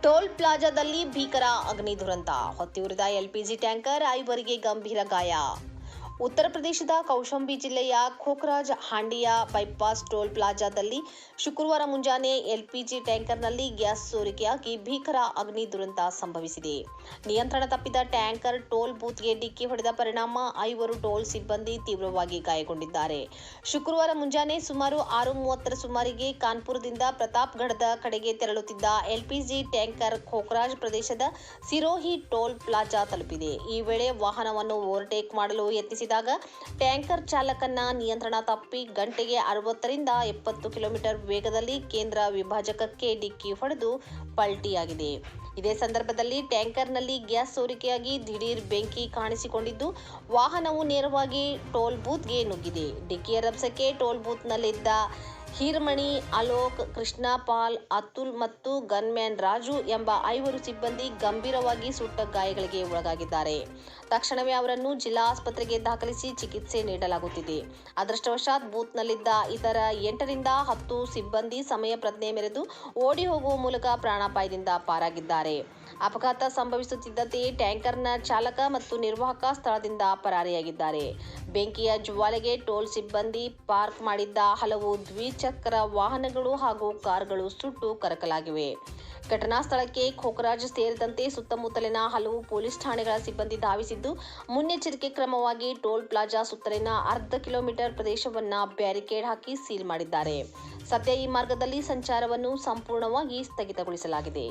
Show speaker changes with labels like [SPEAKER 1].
[SPEAKER 1] Toll ಪ್ಲಾಜಾದಲ್ಲಿ ಭೀಕರ ಅಗ್ನಿ ದುರಂತ. ಹೊತ್ತಿಯುರಿದ ಎಲ್ಪಿಜಿ ಟ್ಯಾಂಕರ್, 5 ಗಂಭೀರ ಗಾಯ. ಉತ್ತರ ಪ್ರದೇಶದ ಕೌಶಂಬಿ ಜಿಲ್ಲೆಯ ಖೋಖರಾಜ್ ಹಾಂಡಿಯಾ ಬೈಪಾಸ್ ಟೋಲ್ ಪ್ಲಾಜಾದಲ್ಲಿ ಶುಕ್ರವಾರ ಮುಂಜಾನೆ ಎಲ್ಪಿಜಿ ಟ್ಯಾಂಕರ್ನಲ್ಲಿ ಗ್ಯಾಸ್ ಸೋರಿಕೆಯಾಗಿ ಭೀಕರ ಅಗ್ನಿ ದುರಂತ ಸಂಭವಿಸಿದೆ. ನಿಯಂತ್ರಣ ತಪ್ಪಿದ ಟ್ಯಾಂಕರ್ ಟೋಲ್ ಬೂತ್ಗೆ ಡಿಕ್ಕಿ ಹೊಡೆದ ಪರಿಣಾಮ 5 ಟೋಲ್ ಸಿಬ್ಬಂದಿ ತೀವ್ರವಾಗಿ ಗಾಯಗೊಂಡಿದ್ದಾರೆ. ಶುಕ್ರವಾರ ಮುಂಜಾನೆ ಸುಮಾರು 6:30 ಸುಮಾರಿಗೆ ಕಾನ್ಪುರದಿಂದ ಪ್ರತಾಪ್ಗಢದ ಕಡೆಗೆ ತೆರಳುತ್ತಿದ್ದ ಎಲ್ಪಿಜಿ ಟ್ಯಾಂಕರ್ ಖೋಖರಾಜ್ ಪ್ರದೇಶದ ಸಿರೋಹಿ ಟೋಲ್ ಪ್ಲಾಜಾ ತಲುಪಿದೆ. ಈ ವೇಳೆ ವಾಹನವನ್ನು ಓವರ್ಟೇಕ್ ಮಾಡಲು ಯತ್ನಿಸಿದಾಗ ಟ್ಯಾಂಕರ್ ಚಾಲಕನ ನಿಯಂತ್ರಣ ತಪ್ಪಿ ಗಂಟೆಗೆ 60ರಿಂದ 70 ಕಿಲೋಮೀಟರ್ ವೇಗದಲ್ಲಿ ಕೇಂದ್ರ ವಿಭಾಜಕಕ್ಕೆ ಡಿಕ್ಕಿ ಹೊಡೆದು ಪಲ್ಟಿಯಾಗಿದೆ. ಇದೇ ಸಂದರ್ಭದಲ್ಲಿ ಟ್ಯಾಂಕರ್ನಲ್ಲಿ ಗ್ಯಾಸ್ ಸೋರಿಕೆಯಾಗಿ ದಿಢೀರ್ ಬೆಂಕಿ ಕಾಣಿಸಿಕೊಂಡಿದ್ದು, ವಾಹನವು ನೇರವಾಗಿ ಟೋಲ್ ಬೂತ್ಗೆ ನುಗ್ಗಿದೆ. ಡಿಕ್ಕಿಯ ರಭಸಕ್ಕೆ ಟೋಲ್ ಬೂತ್ನಲ್ಲಿದ್ದ ಹೀರಮಣಿ, ಅಲೋಕ್, ಕೃಷ್ಣಪಾಲ್, ಅತುಲ್ ಮತ್ತು ಗನ್ಮ್ಯಾನ್ ರಾಜು ಎಂಬ 5 ಸಿಬ್ಬಂದಿ ಗಂಭೀರವಾಗಿ ಸುಟ್ಟ ಗಾಯಗಳಿಗೆ ಒಳಗಾಗಿದ್ದಾರೆ. ತಕ್ಷಣವೇ ಅವರನ್ನು ಜಿಲ್ಲಾ ಆಸ್ಪತ್ರೆಗೆ ದಾಖಲಿಸಿ ಚಿಕಿತ್ಸೆ ನೀಡಲಾಗುತ್ತಿದೆ. ಅದೃಷ್ಟವಶಾತ್ ಬೂತ್ನಲ್ಲಿದ್ದ ಇತರ 8ರಿಂದ 10 ಸಿಬ್ಬಂದಿ ಸಮಯ ಪ್ರಜ್ಞೆ ಮೆರೆದು ಓಡಿ ಹೋಗುವ ಮೂಲಕ ಪ್ರಾಣಾಪಾಯದಿಂದ ಪಾರಾಗಿದ್ದಾರೆ. ಅಪಘಾತ ಸಂಭವಿಸುತ್ತಿದ್ದಂತೆಯೇ ಟ್ಯಾಂಕರ್ನ ಚಾಲಕ ಮತ್ತು ನಿರ್ವಾಹಕ ಸ್ಥಳದಿಂದ ಪರಾರಿಯಾಗಿದ್ದಾರೆ. ಬೆಂಕಿಯ ಜ್ವಾಲೆಗೆ ಟೋಲ್ ಸಿಬ್ಬಂದಿ ಪಾರ್ಕ್ ಮಾಡಿದ್ದ ಹಲವು ದ್ವಿಚಕ್ರ ವಾಹನಗಳು ಹಾಗೂ ಕಾರ್ಗಳು ಸುಟ್ಟು ಕರಕಲಾಗಿವೆ. ಘಟನಾ ಸ್ಥಳಕ್ಕೆ ಖೋಖರಾಜ್ ಸೇರಿದಂತೆ ಸುತ್ತಮುತ್ತಲಿನ ಹಲವು ಪೊಲೀಸ್ ಠಾಣೆಗಳ ಸಿಬ್ಬಂದಿ ಧಾವಿಸಿದ್ದು, ಮುನ್ನೆಚ್ಚರಿಕೆ ಕ್ರಮವಾಗಿ ಟೋಲ್ ಪ್ಲಾಜಾ ಸುತ್ತಲಿನ ಅರ್ಧ ಕಿಲೋಮೀಟರ್ ಪ್ರದೇಶವನ್ನು ಬ್ಯಾರಿಕೇಡ್ ಹಾಕಿ ಸೀಲ್ ಮಾಡಿದ್ದಾರೆ. ಸದ್ಯ ಈ ಮಾರ್ಗದಲ್ಲಿ ಸಂಚಾರವನ್ನು ಸಂಪೂರ್ಣವಾಗಿ ಸ್ಥಗಿತಗೊಳಿಸಲಾಗಿದೆ.